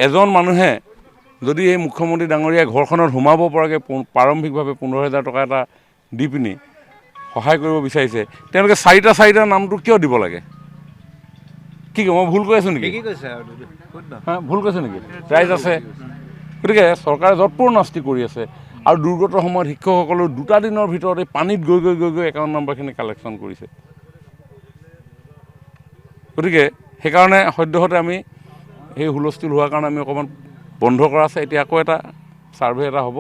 এজন মানুহে যদি এই মুখ্যমন্ত্ৰী ডাঙৰীয়াই ঘৰখনত সোমাব পৰাকৈ প্ৰাৰম্ভিকভাৱে 15,000 টকা এটা দি পিনি সহায় কৰিব বিচাৰিছে, তেওঁলোকে চাৰিটা নামটো কিয় দিব লাগে? কি মই ভুল কৈ আছোঁ নেকি? ভুল কৈছোঁ নেকি? ৰাইজ আছে, গতিকে চৰকাৰে যৎপূৰ নাস্তি কৰি আছে আৰু দুৰ্গত সময়ত শিক্ষকসকলেও 2টা দিনৰ ভিতৰত এই পানীত গৈ একাউণ্ট নাম্বাৰখিনি কালেকশ্যন কৰিছে। গতিকে সেইকাৰণে সদ্যহতে আমি সেই হুলস্থুল হোৱাৰ কাৰণে আমি অকণমান বন্ধ কৰা আছে। এতিয়া আকৌ এটা ছাৰ্ভে এটা হ'ব,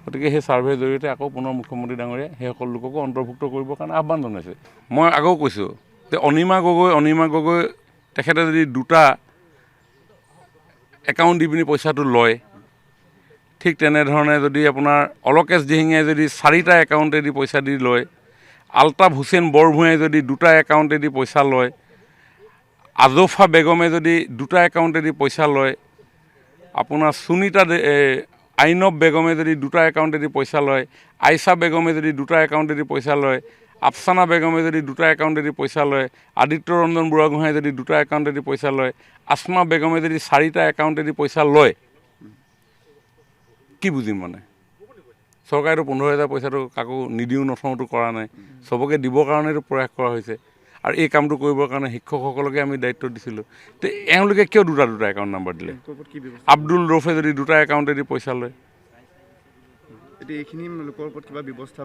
গতিকে সেই ছাৰ্ভেৰ জৰিয়তে আকৌ পুনৰ মুখ্যমন্ত্ৰী ডাঙৰীয়াই সেইসকল লোককো অন্তৰ্ভুক্ত কৰিবৰ কাৰণে আহ্বান জনাইছে। মই আগেও কৈছোঁ যে অনিমা গগৈ তেখেতে যদি 2টা একাউণ্ট দি পিনি পইচাটো লয়, ঠিক তেনেধৰণে যদি আপোনাৰ অলকেশ দিহিঙীয়াই যদি 4টা একাউণ্টেদি পইচা দি লয়, আলতাফ হুছেইন বৰভূঞাই যদি 2টা একাউণ্টেদি পইচা লয়, আজফা বেগমে যদি 2টা একাউণ্টেদি পইচা লয়, আপোনাৰ সুনীতা আইনব বেগমে যদি 2টা একাউণ্টেদি পইচা লয়, আইচা বেগমে যদি 2টা একাউণ্টেদি পইচা লয়, আফচানা বেগমে যদি 2টা একাউণ্টেদি পইচা লয়, আদিত্য ৰঞ্জন বুঢ়াগোহাঁই যদি 2টা একাউণ্টেদি পইচা লয়, আসমা বেগমে যদি 4টা একাউণ্টেদি পইচা লয়, কি বুজিম মানে? চৰকাৰেতো 15,000 পইচাটো কাকো নিদিওঁ নথওঁতো কৰা নাই, চবকে দিবৰ কাৰণেতো প্ৰয়াস কৰা হৈছে। আৰু এই কামটো কৰিবৰ কাৰণে শিক্ষকসকলকে আমি দায়িত্ব দিছিলোঁ। তো এওঁলোকে কিয় 2টা একাউণ্ট নাম্বাৰ দিলে? আব্দুল ৰৌফে যদি 2টা একাউণ্টেদি পইচা লয়,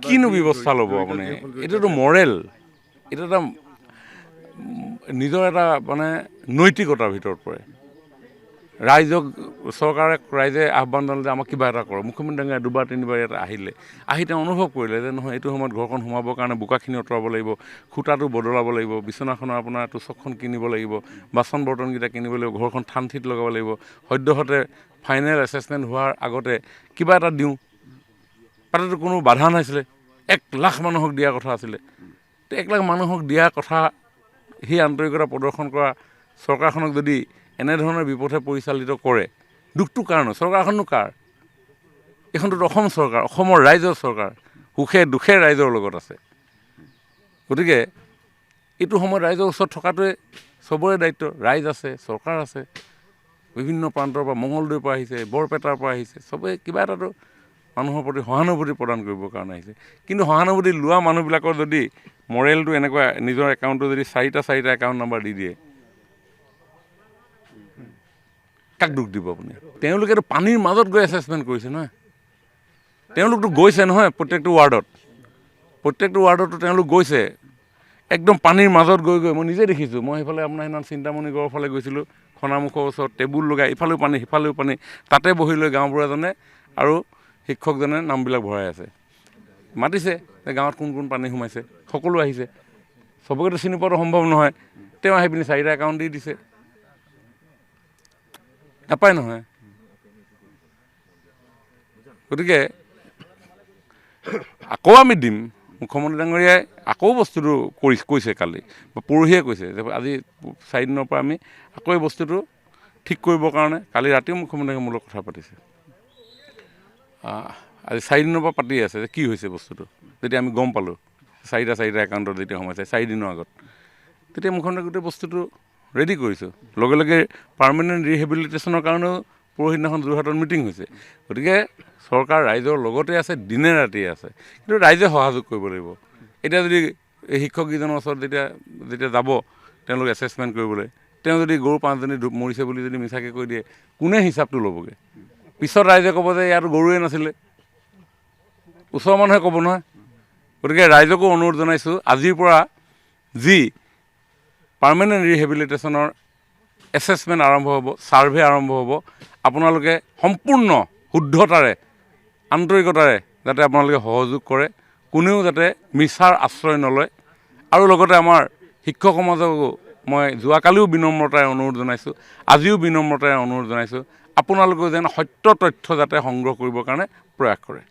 কিনো ব্যৱস্থা ল'ব আপুনি? এইটোতো মৰেল, এইটো এটা নিজৰ এটা মানে নৈতিকতাৰ ভিতৰত পৰে। ৰাইজে আহ্বান জনালে যে আমাক কিবা এটা কৰক। মুখ্যমন্ত্ৰী ডাঙৰীয়া 2-3বাৰ ইয়াত আহি তেওঁ অনুভৱ কৰিলে যে নহয়, এইটো সময়ত ঘৰখন সোমাবৰ কাৰণে বোকাখিনি আঁতৰাব লাগিব, খুঁটাটো বদলাব লাগিব, বিচনাখনৰ আপোনাৰ তোচকখন কিনিব লাগিব, বাচন বৰ্তনকেইটা কিনিব লাগিব, ঘৰখন ঠান ঠিত লগাব লাগিব। সদ্যহতে ফাইনেল এছেছমেণ্ট হোৱাৰ আগতে কিবা এটা দিওঁ, তাতেতো কোনো বাধা নাছিলে। 1 লাখ মানুহক দিয়াৰ কথা আছিলে। তো 1 লাখ মানুহক দিয়াৰ কথা সেই আন্তৰিকতা প্ৰদৰ্শন কৰা চৰকাৰখনক যদি এনেধৰণৰ বিপথে পৰিচালিত কৰে, দুখটো কাৰ ন? চৰকাৰখননো কাৰ? এইখনতো অসম চৰকাৰ, অসমৰ ৰাইজৰ চৰকাৰ, সুখে দুখে ৰাইজৰ লগত আছে। গতিকে এইটো সময়ত ৰাইজৰ ওচৰত থকাটোৱে চবৰে দায়িত্ব। ৰাইজ আছে, চৰকাৰ আছে, বিভিন্ন প্ৰান্তৰ পৰা, মঙলদৈৰ পৰা আহিছে, বৰপেটাৰ পৰা আহিছে, চবেই কিবা এটাতো মানুহৰ প্ৰতি সহানুভূতি প্ৰদান কৰিবৰ কাৰণে আহিছে। কিন্তু সহানুভূতি লোৱা মানুহবিলাকৰ যদি মৰেলটো এনেকুৱা, নিজৰ একাউণ্টটো যদি 4টা একাউণ্ট নাম্বাৰ দি দিয়ে, কাক দুখ দিব আপুনি? তেওঁলোকেতো পানীৰ মাজত গৈ এছেছমেণ্ট কৰিছে নহয়, তেওঁলোকতো গৈছে নহয় প্ৰত্যেকটো ৱাৰ্ডতো তেওঁলোক গৈছে, একদম পানীৰ মাজত গৈ মই নিজে দেখিছোঁ। মই সেইফালে আপোনাৰ সেইদিনা চিন্তামণিগড়ৰ ফালে গৈছিলোঁ, খনামুখৰ ওচৰত টেবুল লগাই ইফালেও পানী সিফালেও পানী, তাতে বহি লৈ গাঁওবুঢ়াজনে আৰু শিক্ষকজনে নামবিলাক ভৰাই আছে। মাতিছে যে গাঁৱত কোন কোন পানী সোমাইছে, সকলো আহিছে, চবকেতো চিনি পোৱাটো সম্ভৱ নহয়। তেওঁ আহি পিনি 4টা একাউণ্ট দি দিছে, নাপায় নহয়। গতিকে আকৌ আমি দিম। মুখ্যমন্ত্ৰী ডাঙৰীয়াই আকৌ বস্তুটো কৈছে, কালি বা পৰহিয়ে কৈছে যে আজি 4 দিনৰ পৰা আমি আকৌ এই বস্তুটো ঠিক কৰিবৰ কাৰণে কালি ৰাতিও মুখ্যমন্ত্ৰীয়ে মোৰ লগত কথা পাতিছে। আজি 4 দিনৰ পৰা পাতি আছে যে কি হৈছে বস্তুটো। যেতিয়া আমি গম পালোঁ 4টা একাউণ্টত যেতিয়া সোমাইছে 4 দিনৰ আগত, তেতিয়া মুখ্যমন্ত্ৰীয়ে গোটেই বস্তুটো ৰেডি কৰিছোঁ। লগে লগে পাৰ্মানেণ্ট ৰিহেবিলিটেশ্যনৰ কাৰণেও পৰহিদিনাখন যোৰহাটত মিটিং হৈছে। গতিকে চৰকাৰ ৰাইজৰ লগতে আছে, দিনে ৰাতিয়ে আছে, কিন্তু ৰাইজে সহযোগ কৰিব লাগিব। এতিয়া যদি এই শিক্ষককেইজনৰ ওচৰত যেতিয়া যাব তেওঁলোক এছেছমেণ্ট কৰিবলৈ, তেওঁ যদি গৰু 5জনী মৰিছে বুলি যদি মিছাকৈ কৈ দিয়ে, কোনে হিচাপটো ল'বগৈ? পিছত ৰাইজে ক'ব যে ইয়াত গৰুৱে নাছিলে, ওচৰৰ মানুহে ক'ব নহয়। গতিকে ৰাইজকো অনুৰোধ জনাইছোঁ, আজিৰ পৰা যি পাৰ্মানেণ্ট ৰিহেবিলিটেশ্যনৰ এছেছমেণ্ট আৰম্ভ হ'ব, ছাৰ্ভে আৰম্ভ হ'ব, আপোনালোকে সম্পূৰ্ণ শুদ্ধতাৰে, আন্তৰিকতাৰে যাতে আপোনালোকে সহযোগ কৰে, কোনেও যাতে মিছাৰ আশ্ৰয় নলয়। আৰু লগতে আমাৰ শিক্ষক সমাজকো মই যোৱাকালিও বিনম্ৰতাৰে অনুৰোধ জনাইছোঁ, আজিও বিনম্ৰতাৰে অনুৰোধ জনাইছোঁ, আপোনালোকেও যেন সত্য তথ্য যাতে সংগ্ৰহ কৰিবৰ কাৰণে প্ৰয়াস কৰে।